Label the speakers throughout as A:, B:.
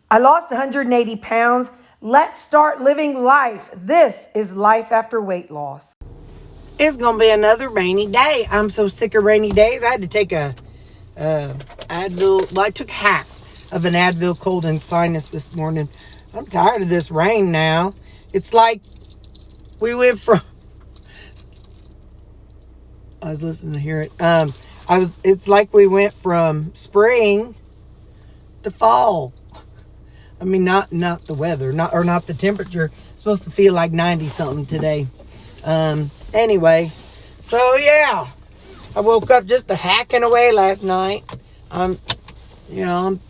A: I lost 180 pounds. Let's start living life. This is life after weight loss. It's going to be another rainy day. I'm so sick of rainy days. I had to take a Advil. Well, I took half of an Advil cold and sinus this morning. I'm tired of this rain now. It's like we went from... I was listening to hear it. It's like we went from spring to fall. I mean, not the weather, not the temperature. It's supposed to feel like 90 something today. Anyway, so yeah, I woke up just hacking away last night. I'm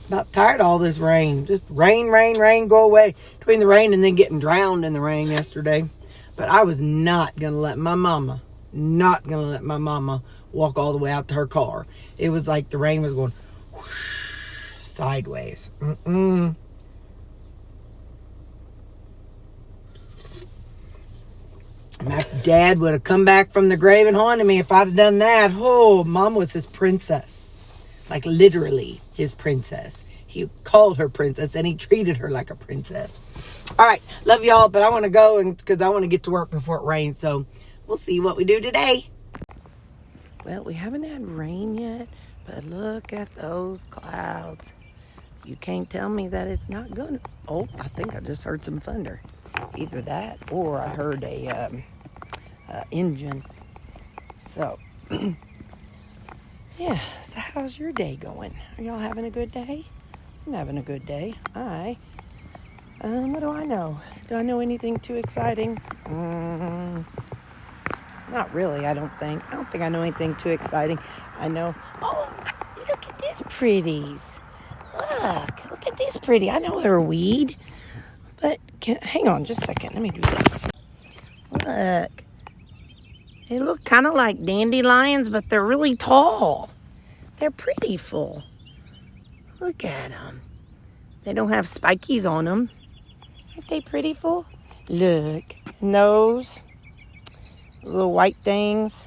A: about tired of all this rain. Just rain, go away. Between the rain and then getting drowned in the rain yesterday. But I was not going to let my mama walk all the way out to her car. It was like the rain was going whoosh, sideways. My dad would have come back from the grave and haunted me if I'd have done that. Oh, Mom was his princess. Like literally his princess. He called her princess and he treated her like a princess. All right, love y'all, but I want to go because I want to get to work before it rains. So we'll see what we do today. Well, we haven't had rain yet, but look at those clouds. You can't tell me that it's not gonna. Oh, I think I just heard some thunder. Either that or I heard a engine. So, yeah. So how's your day going? Are y'all having a good day? I'm having a good day. What do I know? Do I know anything too exciting? Not really, I don't think. I don't think I know anything too exciting. I know. Oh, look at these pretties. Look at these pretty. I know they're a weed. But hang on just a second. Let me do this. Look. They look kind of like dandelions, but they're really tall. They're pretty full. Look at them. They don't have spikies on them. Aren't they pretty full? Look. Nose. Little white things.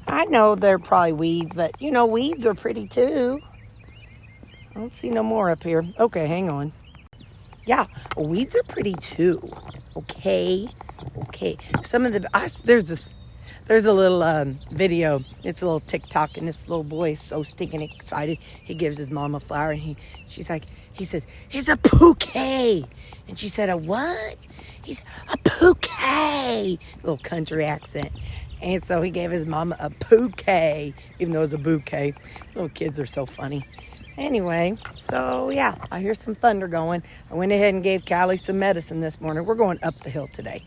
A: I know they're probably weeds, but weeds are pretty too. I don't see no more up here. Okay, hang on. Yeah, weeds are pretty too. Okay. Some of there's a little video. It's a little TikTok, and this little boy is so stinking excited. He gives his mom a flower, and he says, "He's a bouquet." And she said, "A what?" He's a bouquet. Little country accent. And so he gave his mama a bouquet, even though it was a bouquet. Little kids are so funny. Anyway, so yeah, I hear some thunder going. I went ahead and gave Callie some medicine this morning. We're going up the hill today.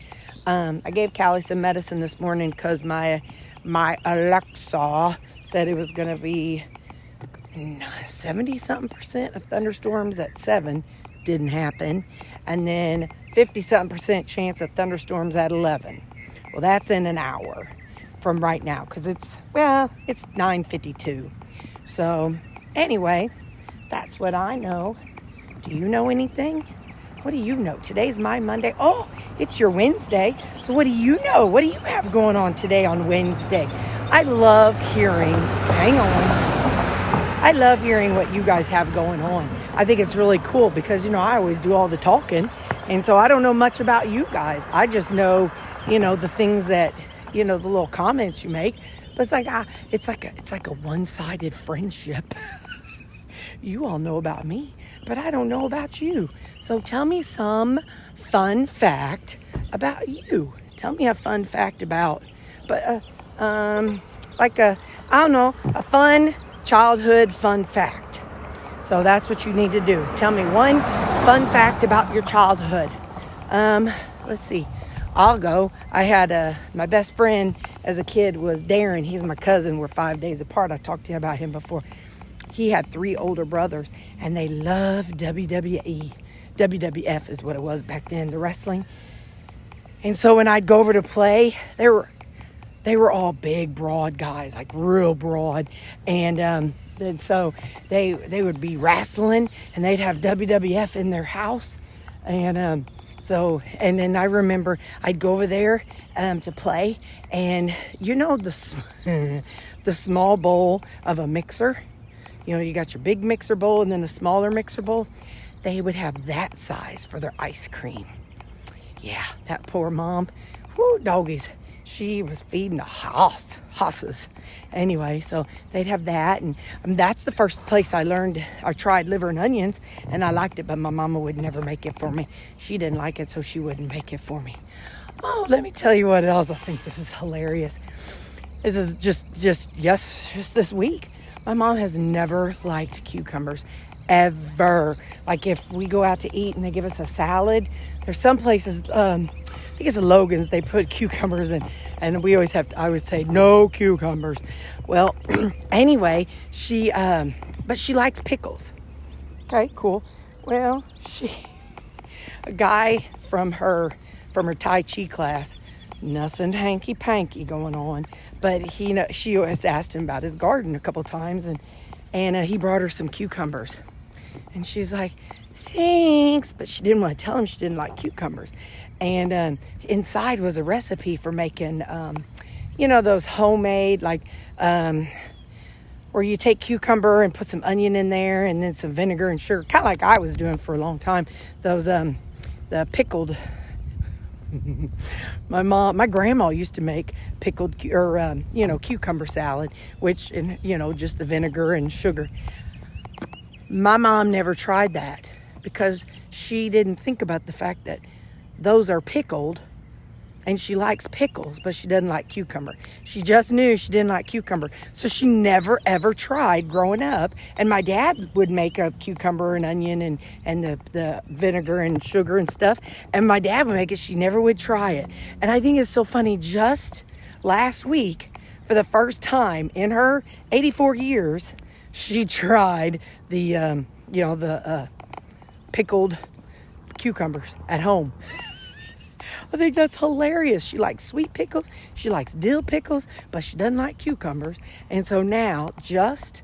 A: I gave Callie some medicine this morning because my Alexa said it was going to be 70-something% of thunderstorms at 7. Didn't happen. And then 50-something% chance of thunderstorms at 11. Well, that's in an hour from right now because it's 9:52. So anyway, that's what I know. Do you know anything? What do you know? Today's my Monday. Oh, it's your Wednesday. So what do you know? What do you have going on today on Wednesday? I love hearing what you guys have going on. I think it's really cool because, I always do all the talking. And so I don't know much about you guys. I just know, the things that, the little comments you make. But it's like a one-sided friendship. You all know about me, but I don't know about you. So tell me some fun fact about you. Tell me a fun fact about, a fun childhood fun fact. So that's what you need to do is tell me one fun fact about your childhood. Let's see. I'll go. I had my best friend as a kid was Darren. He's my cousin. We're 5 days apart. I talked to you about him before. He had 3 older brothers, and they loved WWE. WWF is what it was back then, the wrestling. And so when I'd go over to play, they were all big, broad guys, like real broad. And so they would be wrestling, and they'd have WWF in their house. And then I remember I'd go over there to play, and the small bowl of a mixer. You got your big mixer bowl and then a smaller mixer bowl. they would have that size for their ice cream. Yeah, that poor mom, whoo, doggies, she was feeding the hosses. Anyway, so they'd have that, and that's the first place I tried liver and onions, and I liked it, but my mama would never make it for me. She didn't like it, so she wouldn't make it for me. Oh, let me tell you what else. I think this is hilarious. This is just this week. My mom has never liked cucumbers, ever. Like if we go out to eat and they give us a salad, there's some places, I think it's Logan's, they put cucumbers in, and I would say no cucumbers. Well, anyway, but she likes pickles. Okay, cool. Well, a guy from her Tai Chi class, nothing hanky-panky going on, but she always asked him about his garden a couple times, and he brought her some cucumbers, and she's like, thanks, but she didn't want to tell him she didn't like cucumbers. And inside was a recipe for making, those homemade, like, where you take cucumber and put some onion in there and then some vinegar and sugar, kind of like I was doing for a long time. Those, the pickled, my grandma used to make pickled, cucumber salad, which, just the vinegar and sugar. My mom never tried that because she didn't think about the fact that those are pickled, and she likes pickles, but she doesn't like cucumber. She just knew she didn't like cucumber. So she never, ever tried growing up. And my dad would make a cucumber and onion and the vinegar and sugar and stuff. And my dad would make it. She never would try it. And I think it's so funny. Just last week, for the first time in her 84 years, she tried the pickled cucumbers at home. I think that's hilarious. She likes sweet pickles. She likes dill pickles, but she doesn't like cucumbers. And so now, just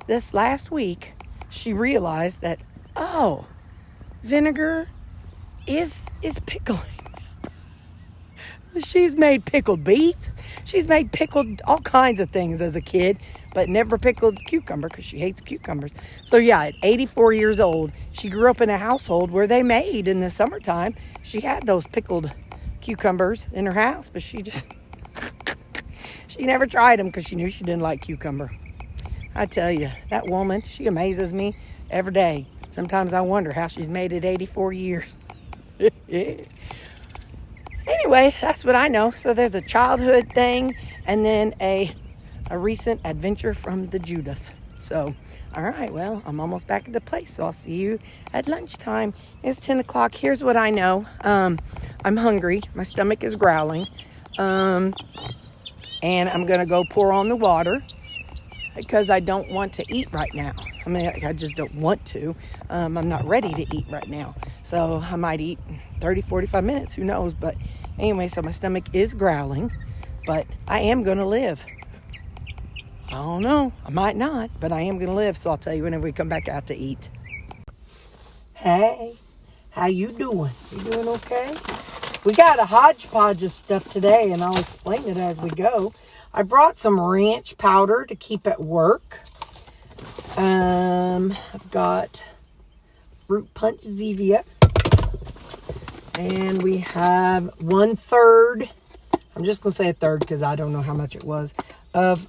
A: this last week, she realized that, vinegar is pickling. She's made pickled beets. She's made pickled all kinds of things as a kid, but never pickled cucumber because she hates cucumbers. So yeah, at 84 years old, she grew up in a household where they made, in the summertime, she had those pickled cucumbers in her house, but she never tried them because she knew she didn't like cucumber. I tell you, that woman, she amazes me every day. Sometimes I wonder how she's made it 84 years. Anyway, that's what I know. So there's a childhood thing and then a recent adventure from the Judith. So, all right, well, I'm almost back at the place, so I'll see you at lunchtime. It's 10 o'clock. Here's what I know. I'm hungry. My stomach is growling. And I'm going to go pour on the water because I don't want to eat right now. I mean, I just don't want to. I'm not ready to eat right now. So I might eat 30, 45 minutes. Who knows? But anyway, so my stomach is growling, but I am going to live. I don't know. I might not, but I am going to live. So I'll tell you whenever we come back out to eat. Hey, how you doing? You doing okay? We got a hodgepodge of stuff today, and I'll explain it as we go. I brought some ranch powder to keep at work. I've got fruit punch Zevia. And we have 1/3, I'm just going to say 1/3 because I don't know how much it was, of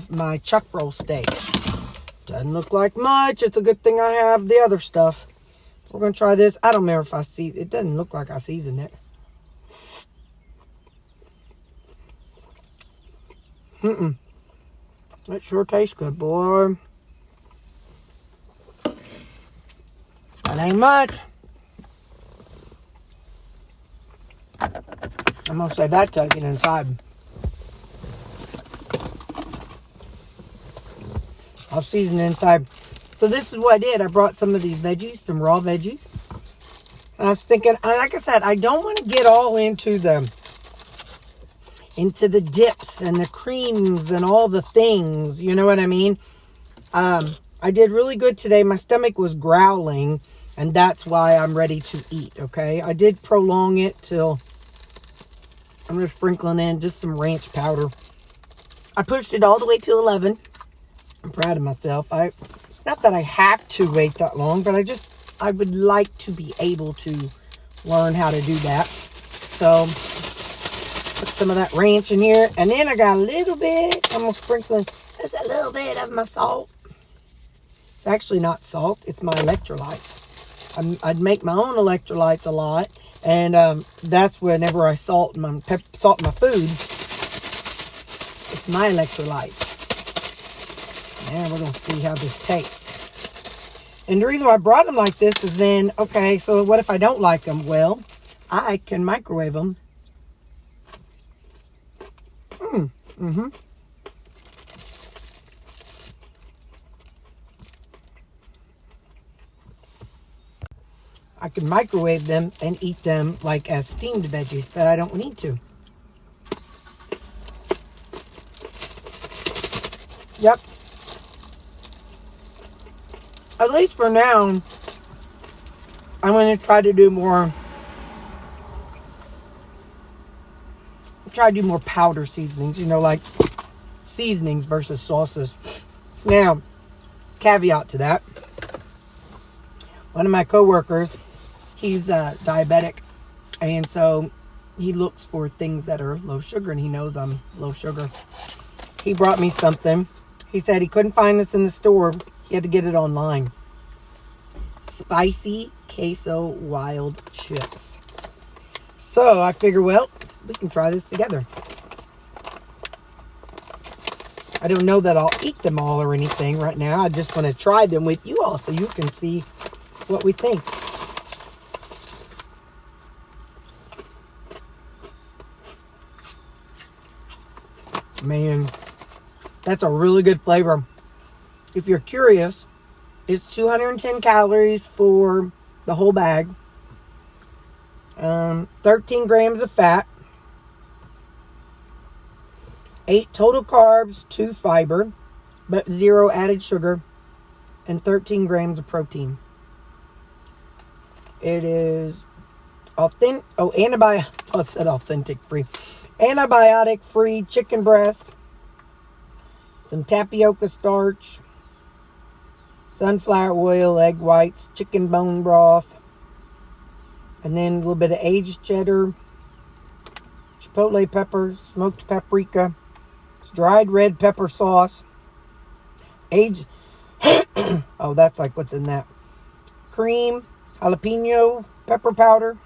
A: my chuck roll steak. Doesn't look like much. It's a good thing I have the other stuff. We're going to try this. I don't remember if it doesn't look like I seasoned it. That sure tastes good, boy. That ain't much. I'm going to save that till I get inside. I'll season the inside. So this is what I did. I brought some of these veggies, some raw veggies. And I was thinking, like I said, I don't want to get all into the dips and the creams and all the things. You know what I mean? I did really good today. My stomach was growling, and that's why I'm ready to eat, okay? I did prolong it till I'm just sprinkling in just some ranch powder. I pushed it all the way to 11. I'm proud of myself. It's not that I have to wait that long, but I just
B: I would like to be able to learn how to do that. So put some of that ranch in here. And then I got a little bit, I'm going to sprinkle just a little bit of my salt. It's actually not salt, it's my electrolytes. I'd make my own electrolytes a lot. And that's whenever I salt my food. It's my electrolytes. And we're going to see how this tastes. And the reason why I brought them like this is then, okay, so what if I don't like them? Well, I can microwave them. I can microwave them and eat them like as steamed veggies, but I don't need to. Yep. At least for now, I'm going to try to do more. Try to do more powder seasonings, like seasonings versus sauces. Now, caveat to that. One of my coworkers, he's diabetic, and so he looks for things that are low sugar, and he knows I'm low sugar. He brought me something. He said he couldn't find this in the store. He had to get it online. Spicy queso wild chips. So I figure, well, we can try this together. I don't know that I'll eat them all or anything right now. I just want to try them with you all so you can see what we think. Man, that's a really good flavor. If you're curious, it's 210 calories for the whole bag. 13 grams of fat. 8 total carbs, 2 fiber, but 0 added sugar, and 13 grams of protein. It is antibiotic free chicken breast, some tapioca starch, sunflower oil, egg whites, chicken bone broth, and then a little bit of aged cheddar, chipotle peppers, smoked paprika, dried red pepper sauce, oh, that's like what's in that, cream, jalapeno pepper powder,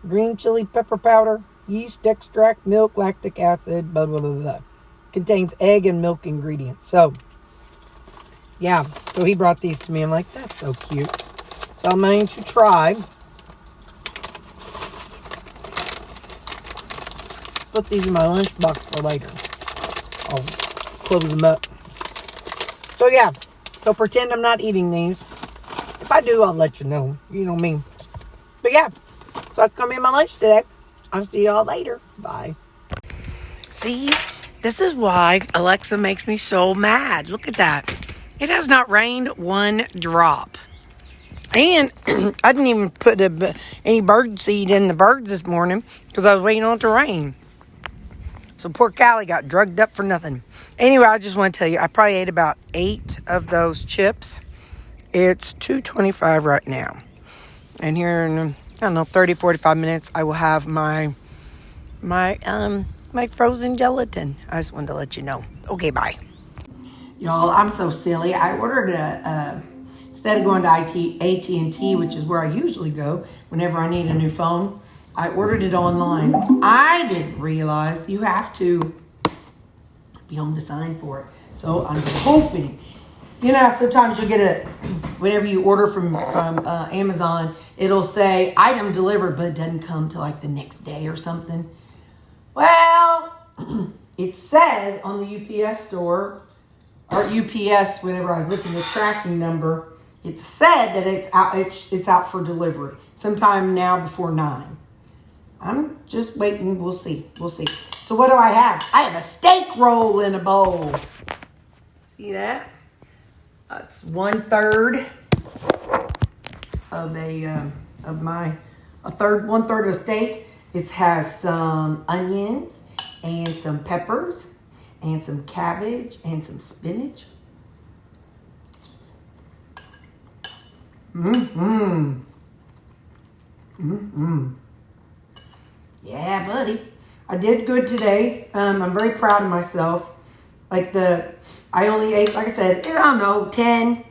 B: green chili pepper powder, yeast extract, milk, lactic acid, blah, blah, blah, blah. Contains egg and milk ingredients. So, yeah. So he brought these to me. I'm like, that's so cute. So I'm going to try. Put these in my lunchbox for later. I'll close them up. So, yeah. So pretend I'm not eating these. If I do, I'll let you know. You know me. But yeah. So that's going to be my lunch today. I'll see y'all later. Bye.
A: See, this is why Alexa makes me so mad. Look at that. It has not rained one drop. And I didn't even put any bird seed in the birds this morning because I was waiting on it to rain. So poor Callie got drugged up for nothing. Anyway, I just want to tell you, I probably ate about 8 of those chips. It's $2.25 right now. And here in, 30, 45 minutes, I will have my frozen gelatin. I just wanted to let you know. Okay, bye.
B: Y'all, I'm so silly. I ordered instead of going to AT&T, which is where I usually go whenever I need a new phone, I ordered it online. I didn't realize you have to be home to sign for it. So I'm hoping, sometimes you'll get whenever you order from Amazon, it'll say item delivered, but it doesn't come till like the next day or something. Well, it says on the UPS store, or UPS, whenever I was looking at the tracking number, it said that it's out for delivery sometime now before 9. I'm just waiting. We'll see. So what do I have? I have a steak roll in a bowl. See that? That's 1/3 of one third of a steak. It has some onions and some peppers and some cabbage and some spinach. Yeah, buddy. I did good today. I'm very proud of myself. Like I only ate, like I said, I don't know, 10.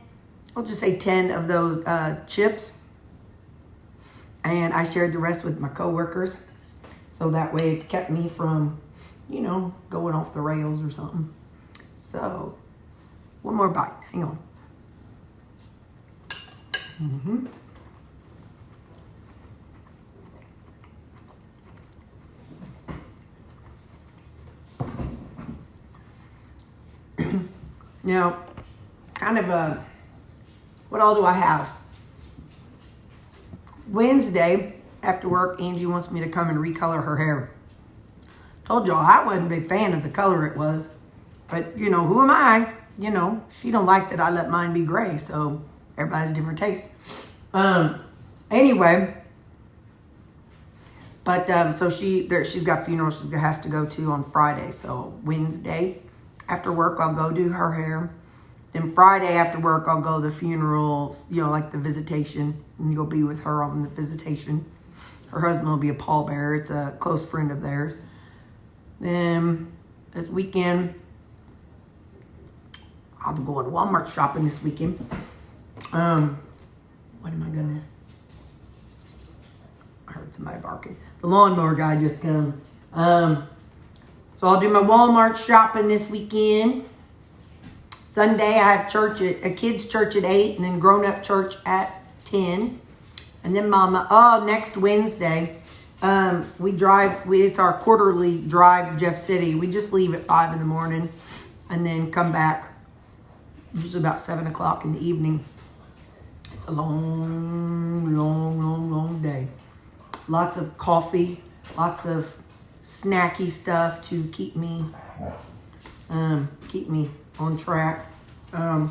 B: I'll just say 10 of those chips. And I shared the rest with my coworkers. So that way it kept me from, going off the rails or something. So, one more bite. Hang on. Now, kind of what all do I have? Wednesday, after work, Angie wants me to come and recolor her hair. Told y'all I wasn't a big fan of the color it was. But, who am I? She don't like that I let mine be gray. So, everybody has different taste. Anyway. But, so she's got funeral she has to go to on Friday. So, Wednesday, after work, I'll go do her hair. Then Friday after work, I'll go to the funeral, like the visitation. And go be with her on the visitation. Her husband will be a pallbearer. It's a close friend of theirs. Then this weekend, I'm going Walmart shopping this weekend. What am I gonna? I heard somebody barking. The lawnmower guy just come. So I'll do my Walmart shopping this weekend. Sunday I have church at kids' church at 8, and then grown-up church at 10. And then next Wednesday, we drive. It's our quarterly drive to Jeff City. We just leave at 5 in the morning, and then come back usually about 7 o'clock in the evening. It's a long, long, long, long day. Lots of coffee, lots of snacky stuff to keep me on track. I'll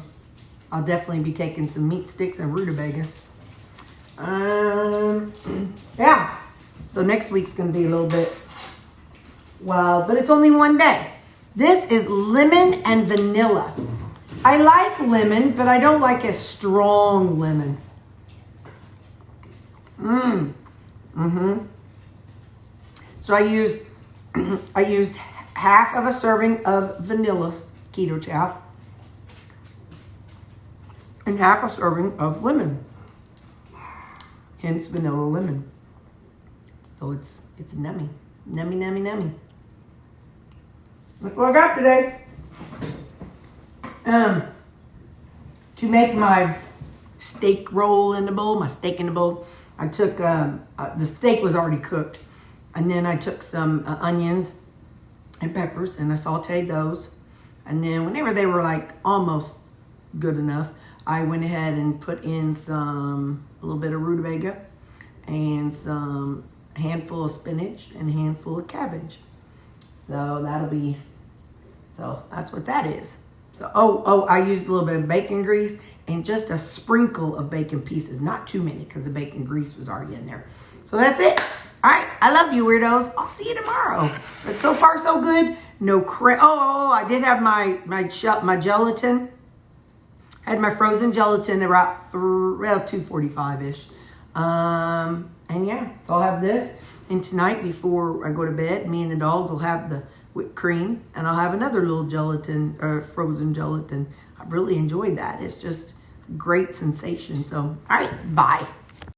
B: definitely be taking some meat sticks and rutabaga. Yeah. So next week's gonna be a little bit wild, but it's only one day. This is lemon and vanilla. I like lemon, but I don't like a strong lemon. So I used half of a serving of vanilla keto chow and half a serving of lemon. Hence vanilla lemon. So it's nummy. Nummy, nummy, nummy. That's what I got today. To make my steak roll in the bowl, I took, the steak was already cooked. And then I took some onions and peppers and I sauteed those. And then whenever they were like almost good enough, I went ahead and put in a little bit of rutabaga and a handful of spinach and a handful of cabbage. So that's what that is. So, I used a little bit of bacon grease and just a sprinkle of bacon pieces. Not too many because the bacon grease was already in there. So that's it. All right. I love you, weirdos. I'll see you tomorrow. But so far, so good. No crap. I did have my gelatin. I had my frozen gelatin about 2:45-ish. And yeah, so I'll have this. And tonight, before I go to bed, me and the dogs will have the whipped cream. And I'll have another little frozen gelatin. I've really enjoyed that. It's just a great sensation. So, all right, bye.